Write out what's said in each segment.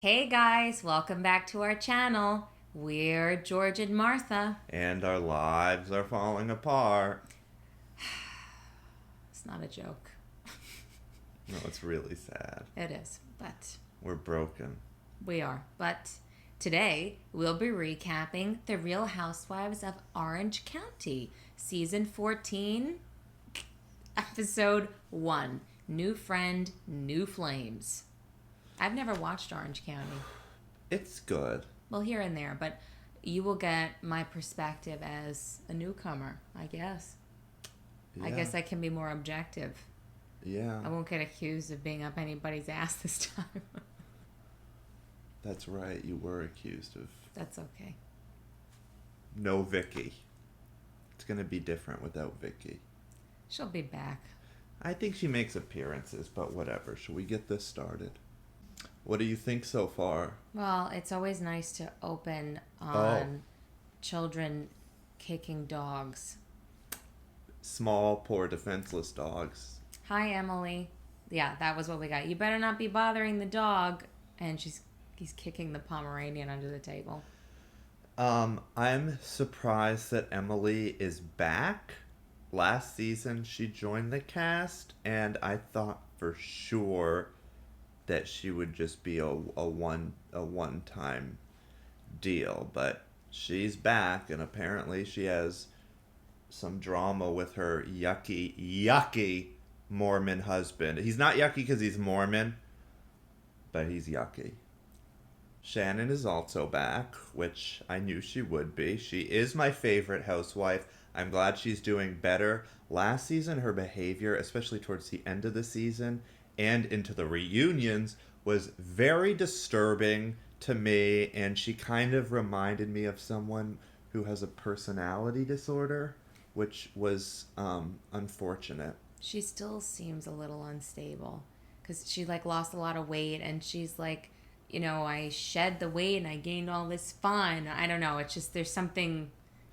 Hey guys, welcome back to our channel. We're George and Martha. And our lives are falling apart. It's not a joke. No, it's really sad. It is, but We're broken. we are. But today we'll be recapping The Real Housewives of Orange County, Season 14, Episode 1, New Friend, New Flames. I've never watched Orange County. It's good. Well, here and there, but you will get my perspective as a newcomer, I guess. Yeah. I guess I can be more objective. Yeah. I won't get accused of being up anybody's ass this time. That's right. You were accused of That's okay. no Vicky. It's going to be different without Vicky. She'll be back. I think she makes appearances, but whatever. Should we get this started? What do you think so far? Well, it's always nice to open on children kicking dogs. Small, poor, defenseless dogs. Hi, Emily. Yeah, that was what we got. You better not be bothering the dog. And he's kicking the Pomeranian under the table. I'm surprised that Emily is back. Last season, she joined the cast, and I thought for sure that she would just be a one-time deal, but she's back, and apparently she has some drama with her yucky Mormon husband. He's not yucky because he's Mormon, but he's yucky. Shannon is also back, which I knew she would be. She is my favorite housewife. I'm glad she's doing better. Last season, her behavior, especially towards the end of the season and into the reunions, was very disturbing to me, and she kind of reminded me of someone who has a personality disorder, which was unfortunate. She still seems a little unstable because she lost a lot of weight, and she's like, I shed the weight and I gained all this fun. I don't know. It's just there's something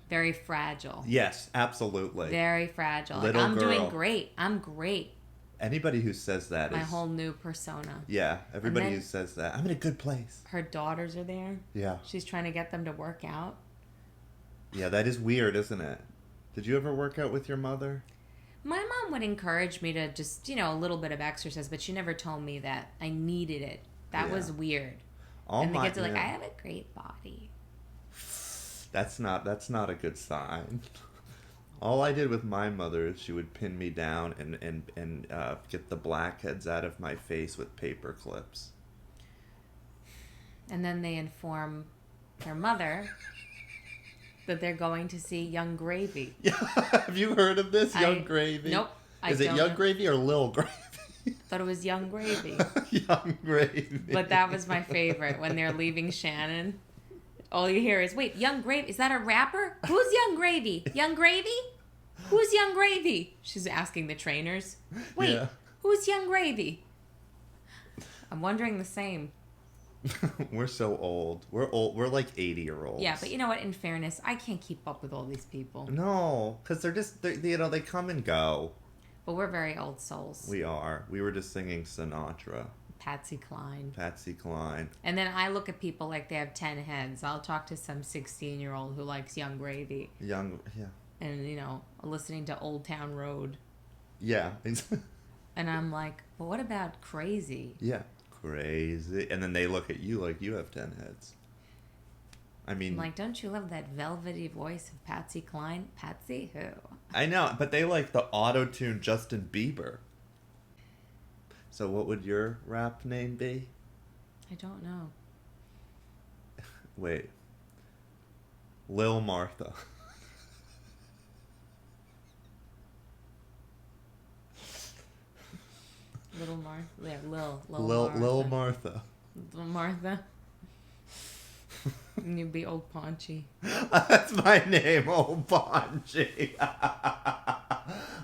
very fragile. Yes, absolutely. Very fragile. Little I'm girl. doing great. I'm great. Anybody who says that My is whole new persona. Yeah, everybody then- who says that. I'm in a good place. Her daughters are there. Yeah. She's trying to get them to work out. Yeah, that is weird, isn't it? Did you ever work out with your mother? My mom would encourage me to just, a little bit of exercise, but she never told me that I needed it. That was weird. And the kids are like, I have a great body. That's not a good sign. All I did with my mother is she would pin me down and get the blackheads out of my face with paper clips. And then they inform their mother that they're going to see Young Gravy. Yeah, have you heard of this, Young Gravy? Nope. Is it Young Gravy or Lil Gravy? Thought it was Young Gravy. Young Gravy. But that was my favorite when they're leaving Shannon. All you hear is, wait, Young Gravy, is that a rapper? Who's Young Gravy? Young Gravy? Who's Young Gravy? She's asking the trainers. Wait, Yeah. Who's Young Gravy? I'm wondering the same. We're so old. We're old. We're like 80-year-olds. Yeah, but you know what? In fairness, I can't keep up with all these people. No, because they come and go. But we're very old souls. We are. We were just singing Sinatra. Patsy Cline. Patsy Cline. And then I look at people like they have 10 heads. I'll talk to some 16-year-old who likes Young Gravy. Yeah. And, listening to Old Town Road. Yeah. And I'm like, well, what about Crazy? Yeah. Crazy. And then they look at you like you have 10 heads. I mean... I'm like, don't you love that velvety voice of Patsy Cline? Patsy who? I know, but they like the auto-tune Justin Bieber. So what would your rap name be? I don't know. Wait. Lil Martha. Little Martha. Yeah, Lil Lil Martha. Martha. Little Martha. And you'd be Old Paunchy. That's my name, old Paunchy.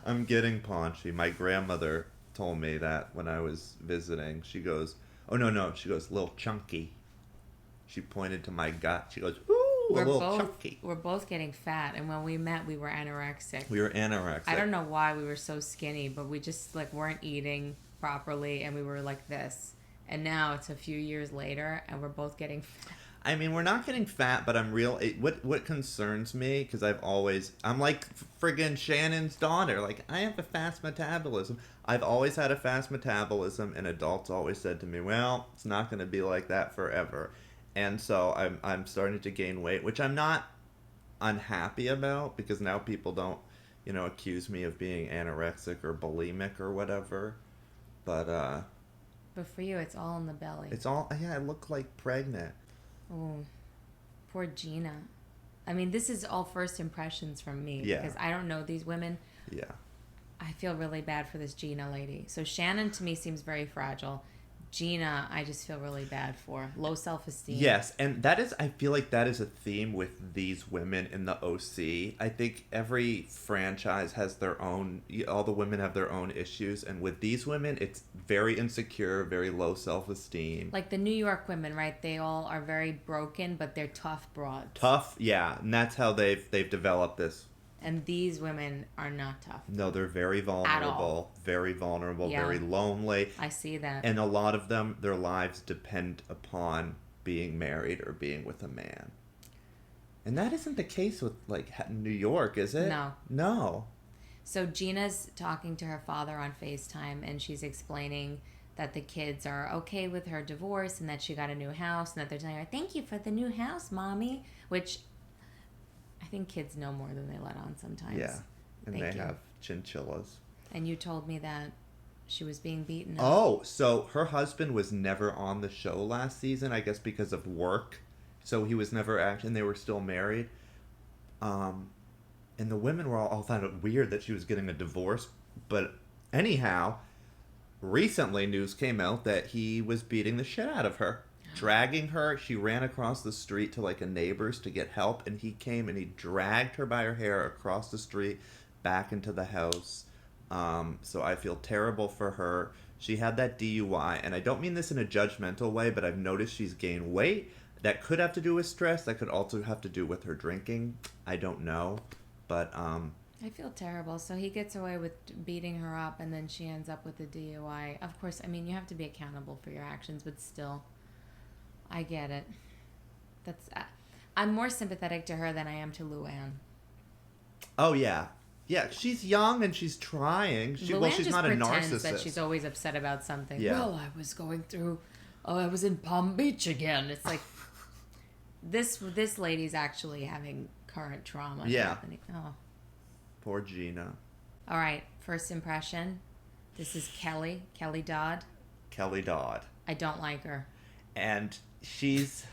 I'm getting paunchy. My grandmother told me that when I was visiting. She goes, oh, no. She goes, Lil Chunky. She pointed to my gut. She goes, ooh, a little chunky. We're both getting fat, and when we met, we were anorexic. We were anorexic. I don't know why we were so skinny, but we just, weren't eating properly, and we were like this. And now it's a few years later, and we're both getting fat. I mean, we're not getting fat, but what concerns me, because I'm like friggin' Shannon's daughter. Like, I have a fast metabolism. I've always had a fast metabolism, and adults always said to me, well, it's not going to be like that forever. And so I'm starting to gain weight, which I'm not unhappy about, because now people don't, accuse me of being anorexic or bulimic or whatever. But for you, it's all in the belly. I look like pregnant. Oh, poor Gina. I mean, this is all first impressions from me. Yeah. Because I don't know these women. Yeah. I feel really bad for this Gina lady. So Shannon, to me, seems very fragile. Gina, I just feel really bad for. Low self-esteem. Yes, and I feel like that is a theme with these women in the OC. I think every franchise has their own, all the women have their own issues, and with these women, it's very insecure, very low self-esteem. Like the New York women, right? They all are very broken, but they're tough broads. Tough, yeah, and that's how they've developed this. And these women are not tough. No, they're very vulnerable. Very vulnerable, Yeah. very lonely. I see that. And a lot of them, their lives depend upon being married or being with a man. And that isn't the case with, like, New York, is it? No. No. So Gina's talking to her father on FaceTime, and she's explaining that the kids are okay with her divorce and that she got a new house, and that they're telling her, thank you for the new house, Mommy, which I think kids know more than they let on sometimes. Yeah. And Thank they you. have chinchillas. And you told me that she was being beaten up. Oh, so her husband was never on the show last season, I guess because of work. So he was never actually, and they were still married. And the women were all found it weird that she was getting a divorce. But anyhow, recently news came out that he was beating the shit out of her. Dragging her. She ran across the street to, like, a neighbor's to get help, and he came and he dragged her by her hair across the street back into the house. So I feel terrible for her. She had that DUI, and I don't mean this in a judgmental way, but I've noticed she's gained weight. That could have to do with stress. That could also have to do with her drinking. I don't know. But I feel terrible. So he gets away with beating her up, and then she ends up with a DUI. Of course, I mean, you have to be accountable for your actions, but still, I get it. I'm more sympathetic to her than I am to Luann. oh yeah. Yeah, she's young and she's trying. She's Luann not a just narcissist. pretends that she's always upset about something. Yeah. Well, I was in Palm Beach again. It's like, this lady's actually having current trauma. Yeah. Happening. Oh. Poor Gina. All right, first impression. This is Kelly Dodd. Kelly Dodd. I don't like her. And she's...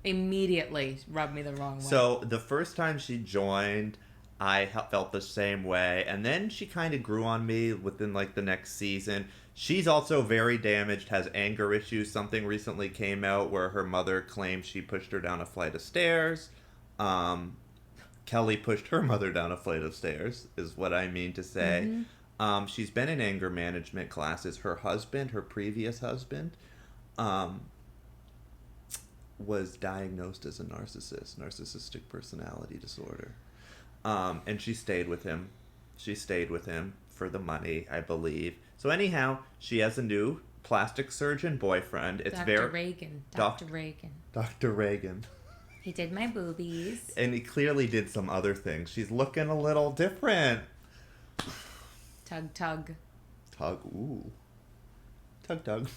Immediately rubbed me the wrong way. So the first time she joined, I felt the same way. And then she kind of grew on me within, like, the next season. She's also very damaged, has anger issues. Something recently came out where her mother claimed she pushed her down a flight of stairs. Kelly pushed her mother down a flight of stairs, is what I mean to say. Mm-hmm. She's been in anger management classes. Her previous husband, was diagnosed as a narcissistic personality disorder. And she stayed with him. She stayed with him for the money, I believe. So anyhow, she has a new plastic surgeon boyfriend. It's Dr. Reagan. Dr. Reagan. He did my boobies. And he clearly did some other things. She's looking a little different. Tug. Ooh. Tug.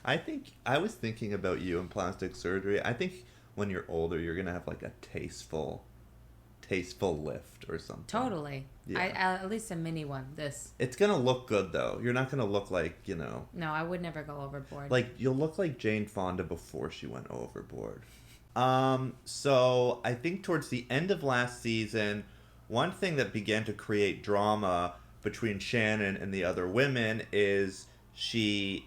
I was thinking about you in plastic surgery. I think when you're older, you're going to have, like, a tasteful lift or something. Totally. Yeah. At least a mini one. It's going to look good, though. You're not going to look like, No, I would never go overboard. Like, you'll look like Jane Fonda before she went overboard. So I think towards the end of last season, one thing that began to create drama between Shannon and the other women is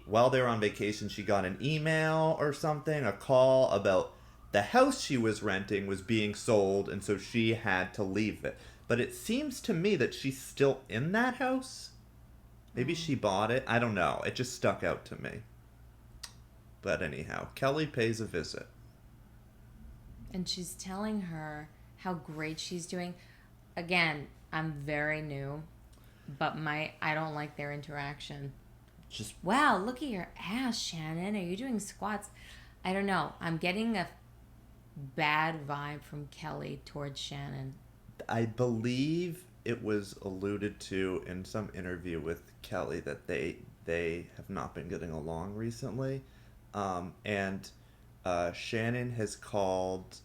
while they were on vacation, she got an email or something, a call about the house she was renting was being sold, and so she had to leave it. But it seems to me that she's still in that house. Maybe she bought it. I don't know. It just stuck out to me. But anyhow, Kelly pays a visit. And she's telling her how great she's doing. Again, I'm very new, but I don't like their interaction. Just wow, look at your ass, Shannon. Are you doing squats? I don't know. I'm getting a bad vibe from Kelly towards Shannon. I believe it was alluded to in some interview with Kelly that they have not been getting along recently, and Shannon has called,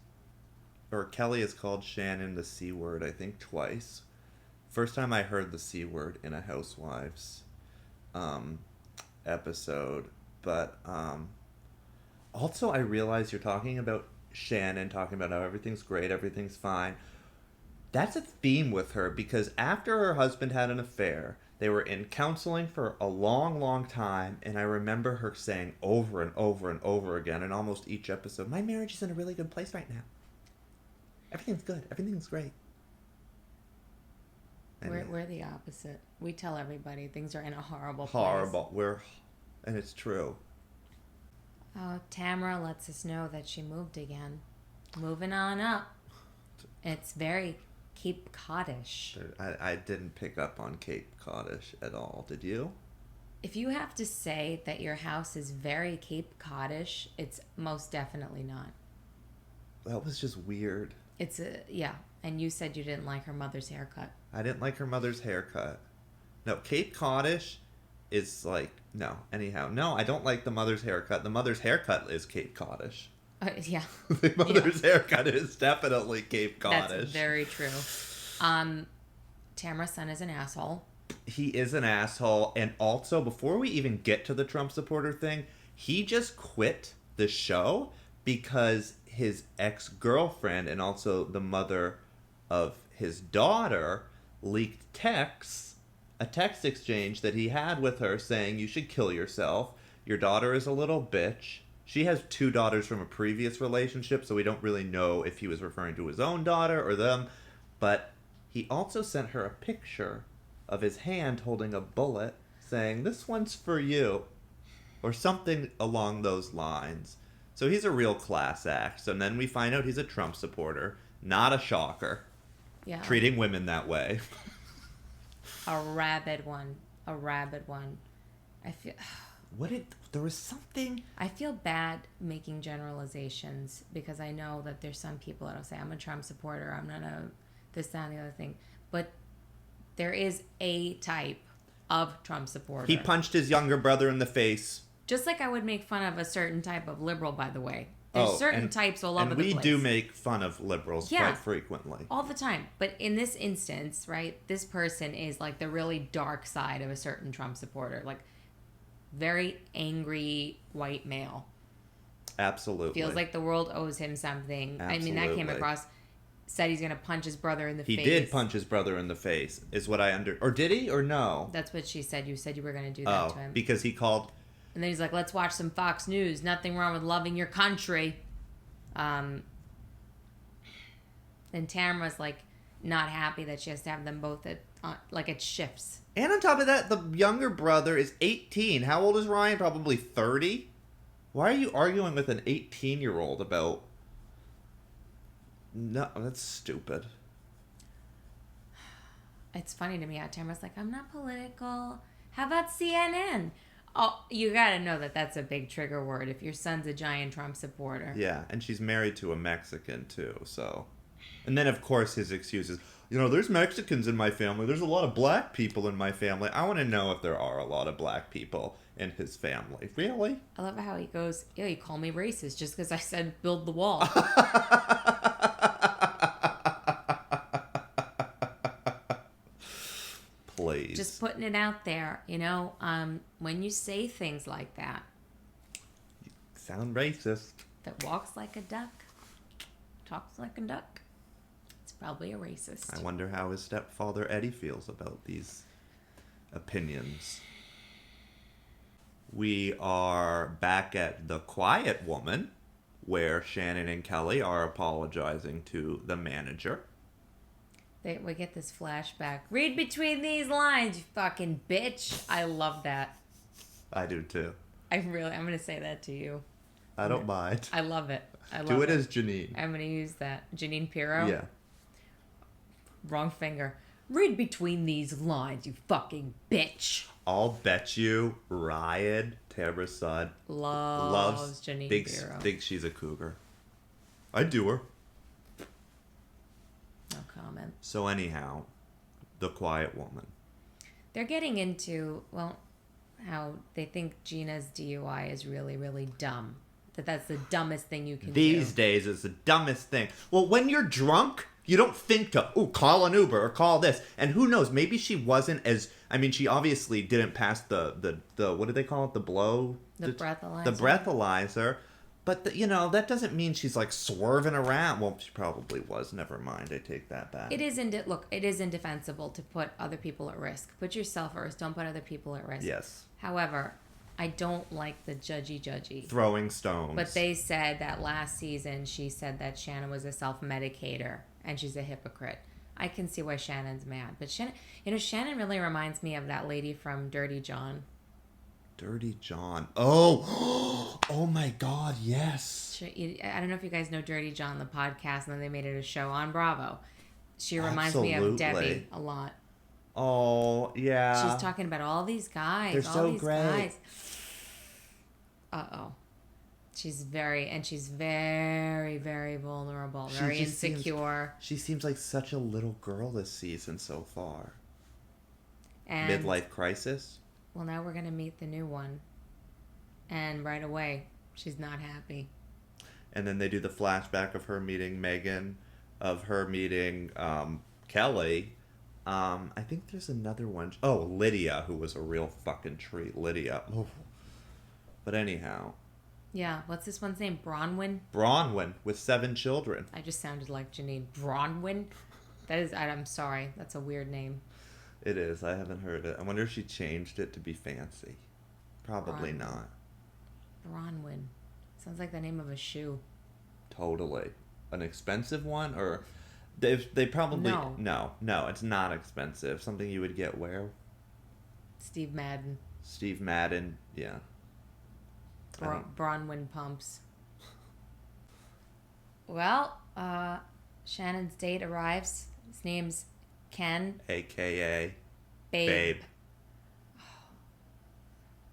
or Kelly has called Shannon the C word, I think twice. First time I heard the C word in a Housewives episode, but also I realize you're talking about Shannon, talking about how everything's great, everything's fine. That's a theme with her because after her husband had an affair, they were in counseling for a long, long time, and I remember her saying over and over and over again in almost each episode, my marriage is in a really good place right now. Everything's good. Everything's great. And We're the opposite. We tell everybody things are in a horrible horrible. And it's true. Oh, Tamra lets us know that she moved again. Moving on up. It's very Cape Cod-ish. I didn't pick up on Cape Cod-ish at all. Did you? If you have to say that your house is very Cape Cod-ish, it's most definitely not. That was just weird. Yeah. And you said you didn't like her mother's haircut. I didn't like her mother's haircut. No, Cape Cod-ish is like, no. Anyhow, no, I don't like the mother's haircut. The mother's haircut is Cape Cod-ish. Yeah. The mother's haircut is definitely Cape Cod-ish. That's very true. Tamra's son is an asshole. He is an asshole. And also, before we even get to the Trump supporter thing, he just quit the show because his ex-girlfriend and also the mother of his daughter leaked a text exchange that he had with her saying, you should kill yourself. Your daughter is a little bitch. She has 2 daughters from a previous relationship, so we don't really know if he was referring to his own daughter or them. But he also sent her a picture of his hand holding a bullet saying, this one's for you, or something along those lines. So he's a real class act. So then we find out he's a Trump supporter. Not a shocker. Yeah. Treating women that way. A rabid one. I feel... There was something... I feel bad making generalizations because I know that there's some people that'll say, I'm a Trump supporter, I'm not a this, that, and the other thing. But there is a type of Trump supporter. He punched his younger brother in the face. Just like I would make fun of a certain type of liberal, by the way. There's certain types all over the place. And we do make fun of liberals quite frequently. All the time. But in this instance, right, this person is like the really dark side of a certain Trump supporter. Like, very angry white male. Absolutely. Feels like the world owes him something. Absolutely. I mean, that came across, said he's going to punch his brother in the face. He did punch his brother in the face, is what or did he, or no? That's what she said. You said you were going to do that to him. Because he called... And then he's like, let's watch some Fox News. Nothing wrong with loving your country. And Tamra's like not happy that she has to have them both at like it shifts. And on top of that, the younger brother is 18. How old is Ryan? Probably 30. Why are you arguing with an 18-year-old about... No, that's stupid. It's funny to me how Tamra's like, I'm not political. How about CNN? Oh, you gotta know that that's a big trigger word if your son's a giant Trump supporter. Yeah, and she's married to a Mexican, too, so... And then, of course, his excuse is, there's Mexicans in my family. There's a lot of black people in my family. I want to know if there are a lot of black people in his family. Really? I love how he goes, you call me racist just because I said build the wall. Please. Just putting it out there, when you say things like that. You sound racist. That walks like a duck, talks like a duck. It's probably a racist. I wonder how his stepfather Eddie feels about these opinions. We are back at The Quiet Woman, where Shannon and Kelly are apologizing to the manager. We get this flashback. Read between these lines, you fucking bitch. I love that. I do too. I'm going to say that to you. I don't mind. I love it. Do it as Janine. I'm going to use that. Janine Pirro? Yeah. Wrong finger. Read between these lines, you fucking bitch. I'll bet you Ryan, Tamra's son, Loves Janine Pirro. thinks she's a cougar. I'd do her. No comment. So anyhow, the quiet woman. They're getting into, well, how they think Gina's DUI is really, really dumb. That's the dumbest thing you can do. These days it's the dumbest thing. Well, when you're drunk, you don't think to, call an Uber or call this. And who knows, maybe she wasn't as, I mean, she obviously didn't pass the what do they call it? The blow? The breathalyzer. The breathalyzer. But, that doesn't mean she's like swerving around. Well, she probably was. Never mind. I take that back. It is indefensible to put other people at risk. Put yourself first. Don't put other people at risk. Yes. However, I don't like the judgy. Throwing stones. But they said that last season she said that Shannon was a self-medicator and she's a hypocrite. I can see why Shannon's mad. But Shannon really reminds me of that lady from Dirty John. Dirty John. Oh, oh my God, yes. I don't know if you guys know Dirty John, the podcast, and then they made it a show on Bravo. She reminds me of Debbie a lot. Oh, yeah. She's talking about all these guys. They're so great. Guys. Uh-oh. She's very, very vulnerable, very insecure. She seems like such a little girl this season so far. And midlife crisis? Well, now we're going to meet the new one. And right away, she's not happy. And then they do the flashback of her meeting Megan, of her meeting Kelly. I think there's another one. Oh, Lydia, who was a real fucking treat. Lydia. Oh. But anyhow. Yeah, what's this one's name? Braunwyn? Braunwyn, with 7 children. I just sounded like Janine. Braunwyn? I'm sorry. That's a weird name. It is. I haven't heard it. I wonder if she changed it to be fancy. Probably not. Braunwyn. Sounds like the name of a shoe. Totally. An expensive one? Or they probably... No, it's not expensive. Something you would get where? Steve Madden, yeah. Braunwyn pumps. Well, Shannon's date arrives. His name's Ken. AKA Babe.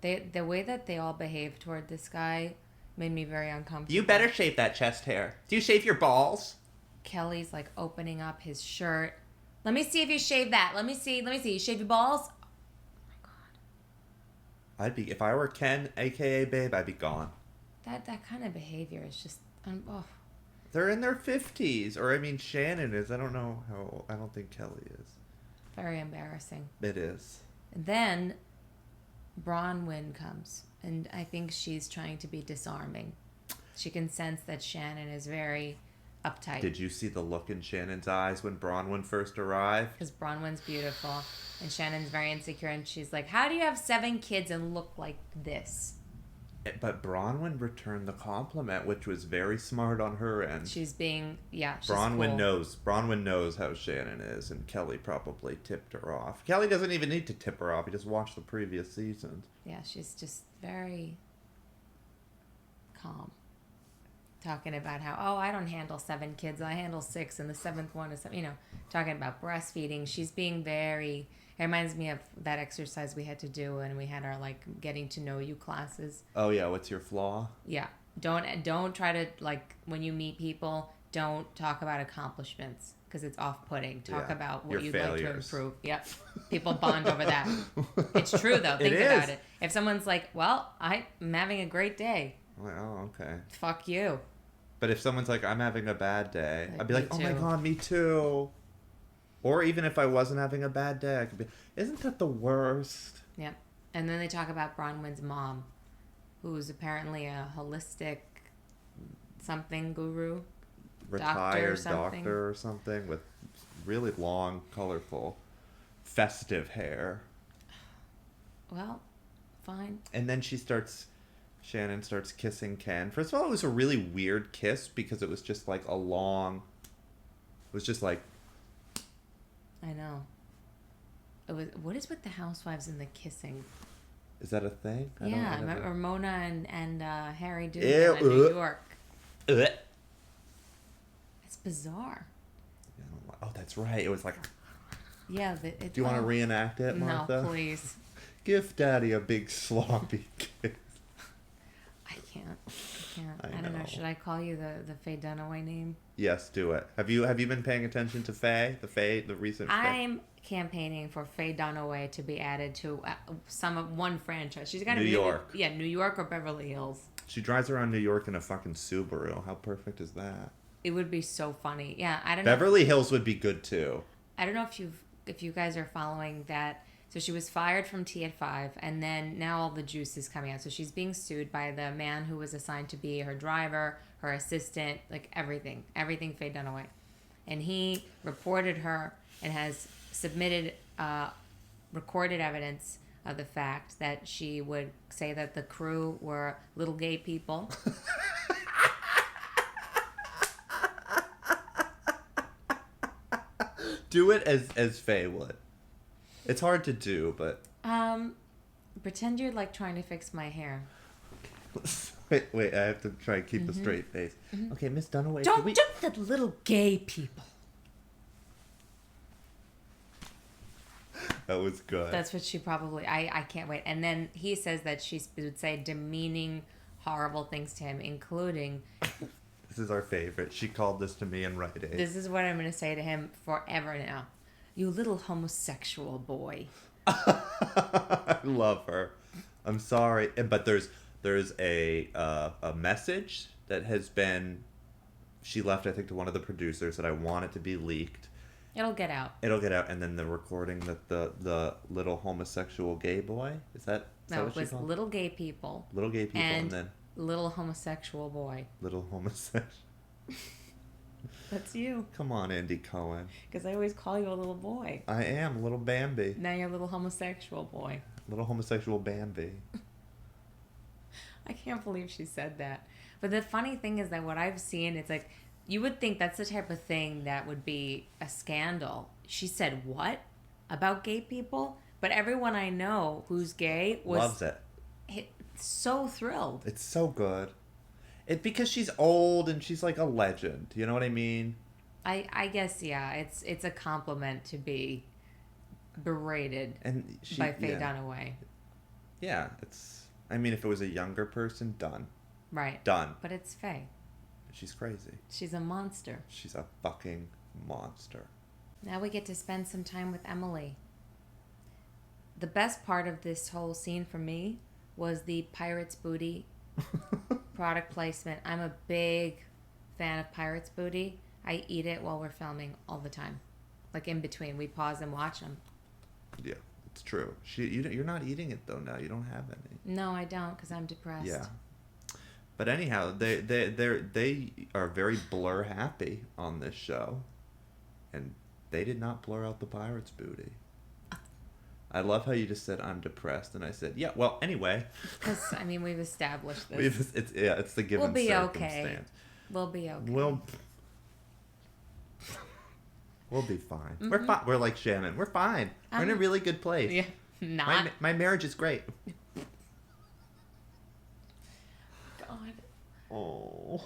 The way that they all behave toward this guy made me very uncomfortable. You better shave that chest hair. Do you shave your balls? Kelly's like opening up his shirt. Let me see if you shave that. Let me see. You shave your balls? If I were Ken, aka Babe, I'd be gone. That kind of behavior is just, They're in their 50s, or Shannon is. I don't know how. I don't think Kelly is. Very embarrassing. It is. And then Braunwyn comes, and I think she's trying to be disarming. She can sense that Shannon is very uptight. Did you see the look in Shannon's eyes when Braunwyn first arrived? Because Braunwyn's beautiful, and Shannon's very insecure, and she's like, how do you have 7 kids and look like this? But Braunwyn returned the compliment, which was very smart on her end. She's being, she's Braunwyn cool. knows. Braunwyn knows how Shannon is, and Kelly probably tipped her off. Kelly doesn't even need to tip her off. You just watch the previous seasons. Yeah, she's just very calm. Talking about how, I don't handle 7 kids. I handle 6, and the 7th one is, talking about breastfeeding. She's being very... It reminds me of that exercise we had to do when we had our, getting to know you classes. Oh, yeah. What's your flaw? Yeah. Don't try to, when you meet people, don't talk about accomplishments because it's off-putting. Talk about what you'd like to improve. Yep. People bond over that. It's true, though. Think about it. If someone's like, well, I'm having a great day. I'm like, oh, okay. Fuck you. But if someone's like, I'm having a bad day, I'd be like, oh, too. my God, me too. Or even if I wasn't having a bad day, I could be, isn't that the worst? Yep. And then they talk about Braunwyn's mom, who's apparently a holistic something guru. Retired doctor or something with really long, colorful, festive hair. Well, fine. And then Shannon starts kissing Ken. First of all, it was a really weird kiss because it was just like a long, it was just like, I know. What is with the Housewives and the kissing? Is that a thing? Yeah, remember Mona and Harry doing it in New York. It's bizarre. Oh, that's right. It was like... Yeah. Do you want to reenact it, Martha? No, please. Give Daddy a big sloppy kiss. I can't. I I don't know. know. Should I call you the Faye Dunaway name? Yes, do it. Have you been paying attention to Faye? The recent Faye? I'm campaigning for Faye Dunaway to be added to one franchise. She's got New York. New York or Beverly Hills. She drives around New York in a fucking Subaru. How perfect is that? It would be so funny. Yeah, I don't know. Beverly Hills would be good too. I don't know if you guys are following that. So she was fired from T at 5, and then now all the juice is coming out. So she's being sued by the man who was assigned to be her driver, her assistant, like everything Faye Dunaway. And he reported her and has submitted recorded evidence of the fact that she would say that the crew were little gay people. Do it as Faye would. It's hard to do, but Pretend you're like trying to fix my hair. wait, I have to try and keep a straight face. Okay, Miss Dunaway. Don't do the little gay people. That was good. That's what she probably... I can't wait. And then he says that she would say demeaning, horrible things to him, including... This is our favorite. She called this to me in Rite Aid. This is what I'm going to say to him forever now. You little homosexual boy. I love her. I'm sorry, but there's a message that has been... She left, I think, to one of the producers that I want it to be leaked. It'll get out. It'll get out, and then the recording that the little homosexual gay boy, is that No, what it she was called? little gay people. Little gay people, and then little homosexual boy. little homosexual. That's you. Come on, Andy Cohen. Because I always call you a little boy. I am little Bambi. Now you're a little homosexual boy. Little homosexual Bambi. I can't believe she said that. But the funny thing is that what I've seen, it's like, you would think that's the type of thing that would be a scandal. She said, what? About gay people? But everyone I know who's gay Loves it. So thrilled. It's so good. Because she's old and she's like a legend. You know what I mean? I guess, yeah. It's a compliment to be berated by Faye Dunaway. Yeah, I mean, if it was a younger person, done. Right. Done. But it's Faye. She's crazy. She's a monster. She's a fucking monster. Now we get to spend some time with Emily. The best part of this whole scene for me was the Pirate's Booty product placement. I'm a big fan of Pirate's Booty. I eat it while we're filming all the time. Like in between. We pause and watch them. Yeah, it's true. You're not eating it though now. You don't have any. No, I don't because I'm depressed. Yeah. But anyhow, they are very blur happy on this show, and they did not blur out the Pirate's Booty. I love how you just said I'm depressed, and I said, yeah. Well, anyway. Because I mean, we've established this. It's the given we'll be circumstance. Okay. We'll be okay. We'll be fine. Mm-hmm. We're fine. We're like Shannon. We're fine. We're in a really good place. Yeah. Not. My marriage is great. God. Oh.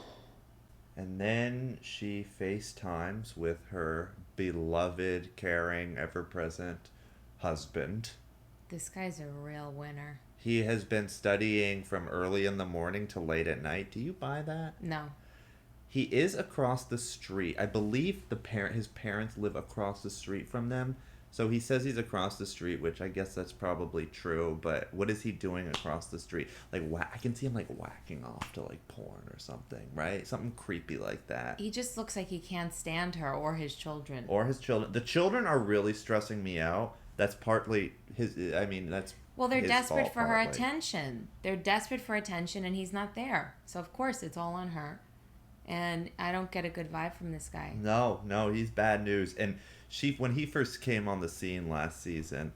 And then she FaceTimes with her beloved, caring, ever-present husband. This guy's a real winner. He has been studying from early in the morning to late at night. Do you buy that? No. He is across the street. I believe his parents live across the street from them. So he says he's across the street, which I guess that's probably true. But what is he doing across the street? Like, I can see him like whacking off to like porn or something, right? Something creepy like that. He just looks like he can't stand her or his children. Or his children. The children are really stressing me out. That's partly his. I mean, that's. Well, they're desperate for her partly. attention. They're desperate for attention, and he's not there. So of course, it's all on her. And I don't get a good vibe from this guy. No, he's bad news. And when he first came on the scene last season,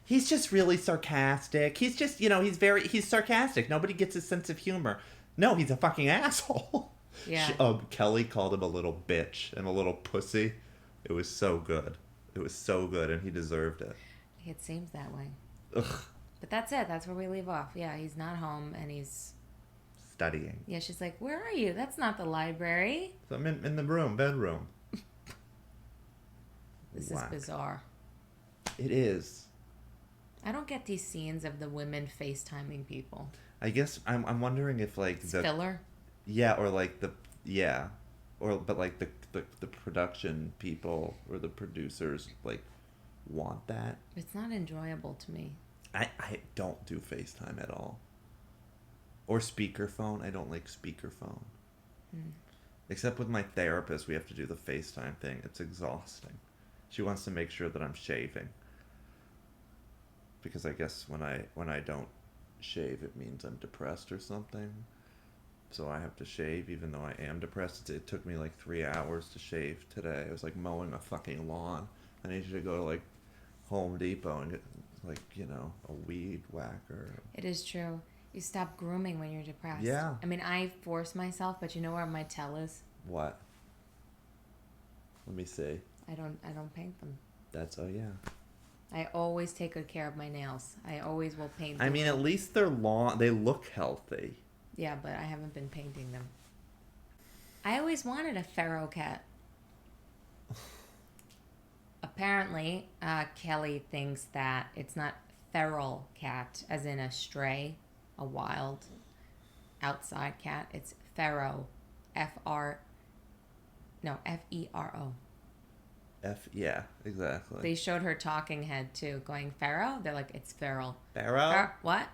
he's just really sarcastic. He's just, he's sarcastic. Nobody gets his sense of humor. No, he's a fucking asshole. Yeah. Kelly called him a little bitch and a little pussy. It was so good. It was so good, and he deserved it. It seems that way. Ugh. But that's it. That's where we leave off. Yeah, he's not home, and he's... studying. Yeah, she's like, where are you? That's not the library. So I'm in the bedroom. This is bizarre. It is. I don't get these scenes of the women FaceTiming people. I guess I'm wondering if like It's filler. Yeah, or like but like the production people or the producers like want that. It's not enjoyable to me. I don't do FaceTime at all. Or speakerphone. I don't like speakerphone. Except with my therapist, we have to do the FaceTime thing. It's exhausting. She wants to make sure that I'm shaving. Because I guess when I don't shave, it means I'm depressed or something. So I have to shave even though I am depressed. It took me like 3 hours to shave today. I was like mowing a fucking lawn. I need you to go to like Home Depot and get like, a weed whacker. It is true. You stop grooming when you're depressed. Yeah. I mean, I force myself, but you know where my tell is? What? Let me see. I don't paint them. Oh yeah. I always take good care of my nails. I always will paint them. I mean, at least they're long. They look healthy. Yeah, but I haven't been painting them. I always wanted a feral cat. Apparently, Kelly thinks that it's not feral cat, as in a stray, a wild, outside cat. It's fero, F-E-R-O. Yeah, exactly. They showed her talking head, too, going, Pharaoh? They're like, it's feral. Pharaoh? What?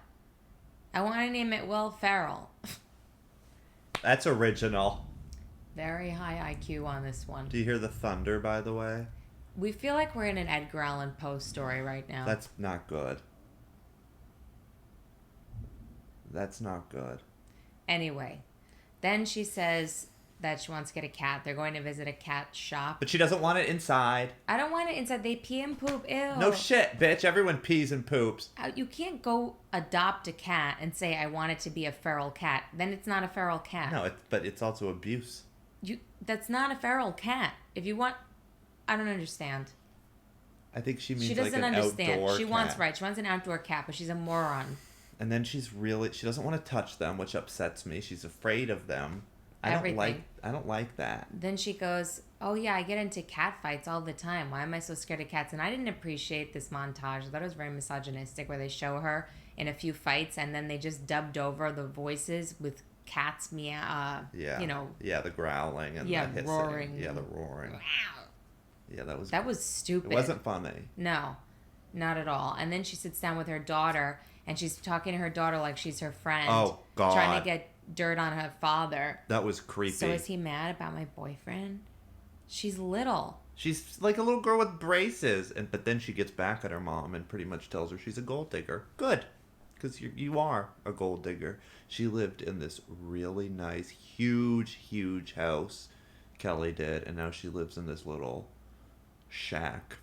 I want to name it Will Ferrell. That's original. Very high IQ on this one. Do you hear the thunder, by the way? We feel like we're in an Edgar Allan Poe story right now. That's not good. That's not good. Anyway, then she says that she wants to get a cat. They're going to visit a cat shop. But she doesn't want it inside. I don't want it inside. They pee and poop. Ew. No shit, bitch. Everyone pees and poops. You can't go adopt a cat and say, I want it to be a feral cat. Then it's not a feral cat. No, but it's also abuse. That's not a feral cat. If you want... I don't understand. I think she means she doesn't like an understand. outdoor She cat. wants an outdoor cat, but she's a moron. And then she doesn't want to touch them, which upsets me. She's afraid of them. I don't like that. Then she goes, oh yeah, I get into cat fights all the time. Why am I so scared of cats? And I didn't appreciate this montage. I thought it was very misogynistic where they show her in a few fights and then they just dubbed over the voices with cats meow. Yeah, the growling and the hissing. Roaring. Yeah, the roaring. Yeah, that was stupid. It wasn't funny. No, not at all. And then she sits down with her daughter and she's talking to her daughter like she's her friend. Oh, God. Trying to get dirt on her father. That was creepy. So is he mad about my boyfriend? She's little. She's like a little girl with braces. But then she gets back at her mom and pretty much tells her she's a gold digger. Good. Because you are a gold digger. She lived in this really nice, huge house. Kelly did. And now she lives in this little shack.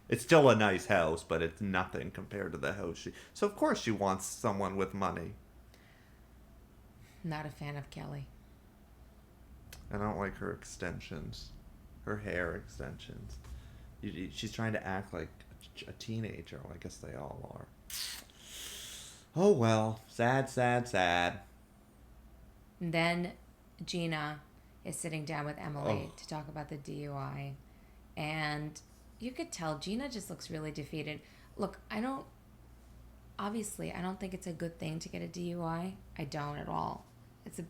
It's still a nice house, but it's nothing compared to the house so of course she wants someone with money. Not a fan of Kelly. I don't like her extensions. Her hair extensions. She's trying to act like a teenager. Well, I guess they all are. Oh well. Sad. And then Gina is sitting down with Emily to talk about the DUI. And you could tell Gina just looks really defeated. Look, I don't think it's a good thing to get a DUI. I don't at all.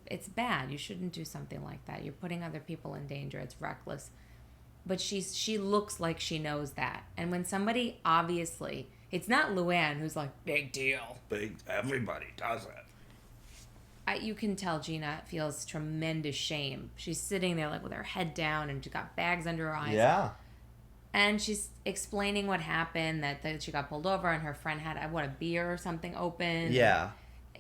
It's bad. You shouldn't do something like that. You're putting other people in danger. It's reckless. But she looks like she knows that. And when somebody obviously, it's not Luann who's like, big deal. Everybody does it. You can tell Gina feels tremendous shame. She's sitting there like with her head down and she got bags under her eyes. Yeah. And she's explaining what happened, that she got pulled over and her friend had, a beer or something open. Yeah.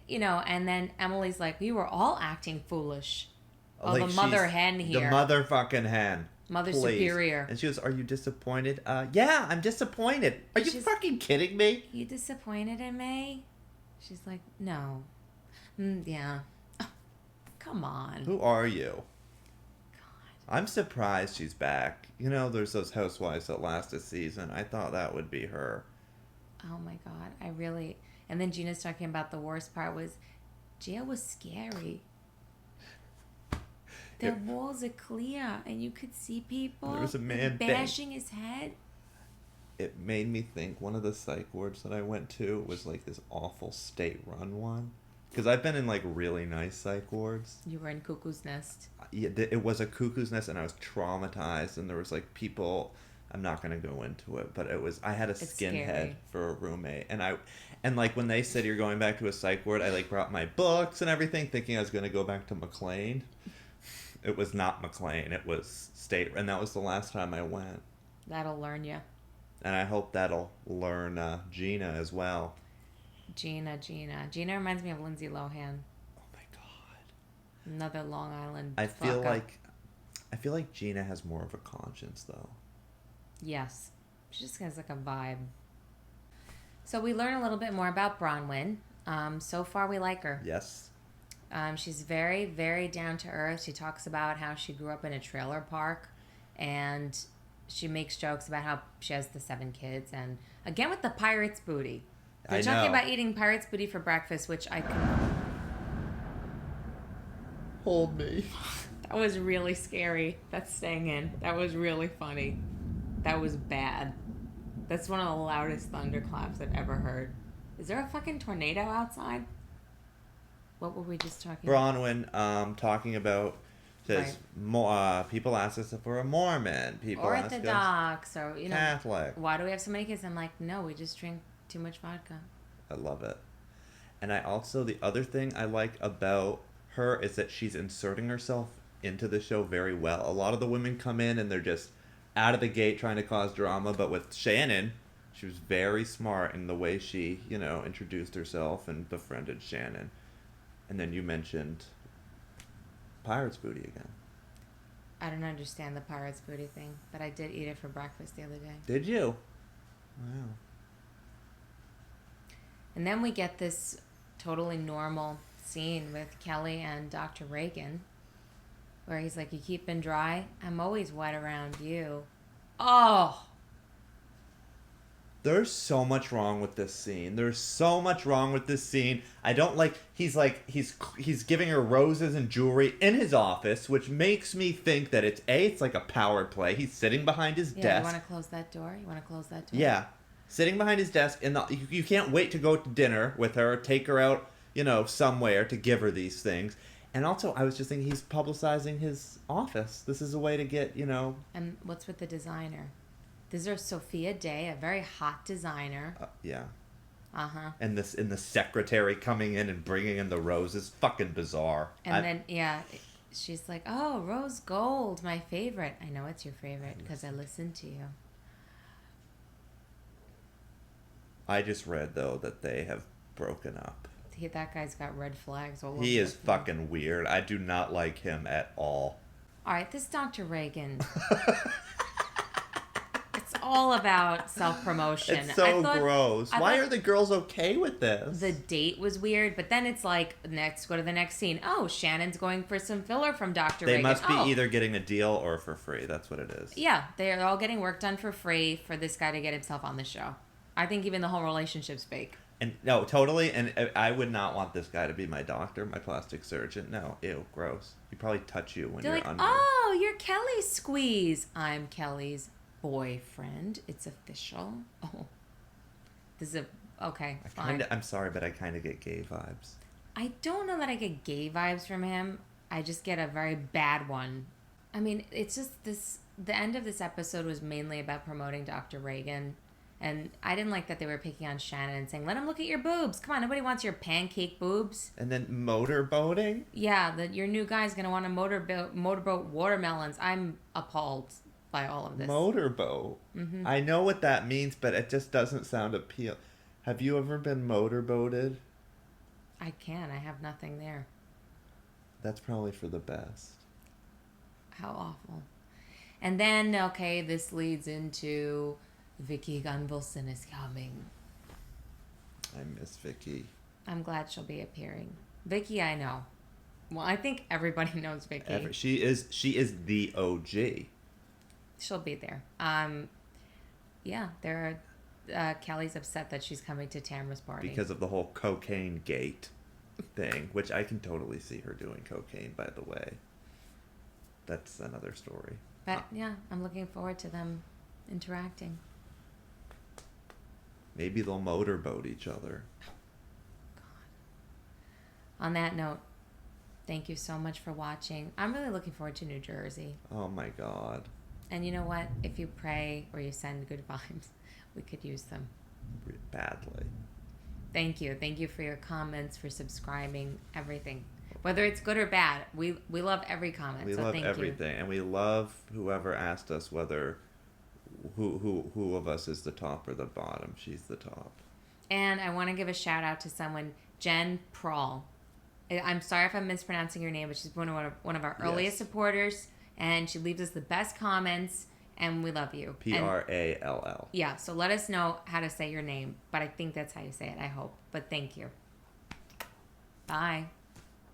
And then Emily's like, we were all acting foolish. Oh, like the mother hen here. The motherfucking hen. Mother Please. superior. And she goes, are you disappointed? Yeah, I'm disappointed. Are you fucking kidding me? You disappointed in me? She's like, no. Yeah. Oh, come on. Who are you? God. I'm surprised she's back. There's those Housewives that last a season. I thought that would be her. Oh my God. And then Gina's talking about the worst part was, jail was scary. The walls are clear and you could see people. There was a man bashing his head. it made me think one of the psych wards that I went to was like this awful state-run one. Because I've been in like really nice psych wards. You were in Cuckoo's Nest. Yeah, it was a cuckoo's nest, and I was traumatized. And there was like people. I'm not gonna go into it, but I had a skinhead for a roommate, and like when they said you're going back to a psych ward, I like brought my books and everything, thinking I was gonna go back to McLean. It was not McLean. It was state, and that was the last time I went. That'll learn you. And I hope that'll learn Gina as well. Gina reminds me of Lindsay Lohan. Oh my god. Another Long Island. I feel like Gina has more of a conscience though. Yes. She just has like a vibe. So we learn a little bit more about Braunwyn. So far we like her. Yes. She's very, very down to earth. She talks about how she grew up in a trailer park, and she makes jokes about how she has the 7 kids, and again with the pirate's booty. They're talking about eating pirate's booty for breakfast, which I can... Hold me. That was really scary. That's staying in. That was really funny. That was bad. That's one of the loudest thunderclaps I've ever heard. Is there a fucking tornado outside? What were we just talking about? Braunwyn talking about says people ask us if we're a Mormon. People Orthodox or Catholic. Why do we have so many kids? I'm like, no, we just drink too much vodka. I love it. And I also, the other thing I like about her is that she's inserting herself into the show very well. A lot of the women come in and they're just out of the gate trying to cause drama, but with Shannon, she was very smart in the way she, introduced herself and befriended Shannon. And then you mentioned Pirate's Booty again. I don't understand the Pirate's Booty thing, but I did eat it for breakfast the other day. Did you? Wow. And then we get this totally normal scene with Kelly and Dr. Reagan, where he's like, you keeping dry? I'm always wet around you. Oh! There's so much wrong with this scene. I don't like, he's giving her roses and jewelry in his office, which makes me think that it's like a power play. He's sitting behind his desk. You want to close that door? Yeah. Sitting behind his desk, and you can't wait to go to dinner with her, take her out, somewhere to give her these things. And also, I was just thinking he's publicizing his office. This is a way to get, And what's with the designer? This is Sophia Day, a very hot designer. Yeah. Uh-huh. And the secretary coming in and bringing in the roses. Fucking bizarre. And she's like, oh, rose gold, my favorite. I know it's your favorite because I listened to you. I just read, though, that they have broken up. That guy's got red flags all over. He is fucking weird. I do not like him at all. All right, this Dr. Reagan. It's all about self-promotion. It's so gross. Why are the girls okay with this? The date was weird, but then it's like, go to the next scene. Oh, Shannon's going for some filler from Dr. Reagan. They must be either getting a deal or for free. That's what it is. Yeah, they're all getting work done for free for this guy to get himself on the show. I think even the whole relationship's fake. And no, totally. And I would not want this guy to be my doctor, my plastic surgeon. No, ew, gross. He'd probably touch you when They're you're like, under. oh, you're Kelly's squeeze. I'm Kelly's boyfriend. It's official. Oh, this is okay. Fine. I'm sorry, but I kind of get gay vibes. I don't know that I get gay vibes from him. I just get a very bad one. I mean, it's just this. The end of this episode was mainly about promoting Dr. Reagan. And I didn't like that they were picking on Shannon and saying, let him look at your boobs. Come on, nobody wants your pancake boobs. And then motorboating? Yeah, your new guy's going to want to motorboat watermelons. I'm appalled by all of this. Motorboat? Mm-hmm. I know what that means, but it just doesn't sound appealing. Have you ever been motorboated? I can. I have nothing there. That's probably for the best. How awful. And then, okay, this leads into... Vicky Gunvalson is coming. I miss Vicky. I'm glad she'll be appearing. Vicky, I know. Well, I think everybody knows Vicky. She is the OG. She'll be there. Yeah, Kelly's upset that she's coming to Tamra's party because of the whole cocaine gate thing, which I can totally see her doing cocaine. By the way, that's another story. But yeah, I'm looking forward to them interacting. Maybe they'll motorboat each other. On that note, thank you so much for watching. I'm really looking forward to New Jersey. Oh my God. And you know what? If you pray or you send good vibes, we could use them. Badly. Thank you. Thank you for your comments, for subscribing, everything. Whether it's good or bad, we love every comment. We love everything. And we love whoever asked us whether who of us is the top or the bottom. She's the top. And I want to give a shout out to someone, Jen Prawl. I'm sorry if I'm mispronouncing your name, but she's one of our earliest supporters, and she leaves us the best comments, and we love you. Prall. Yeah, so let us know how to say your name, but I think that's how you say it, I hope. But thank you. Bye.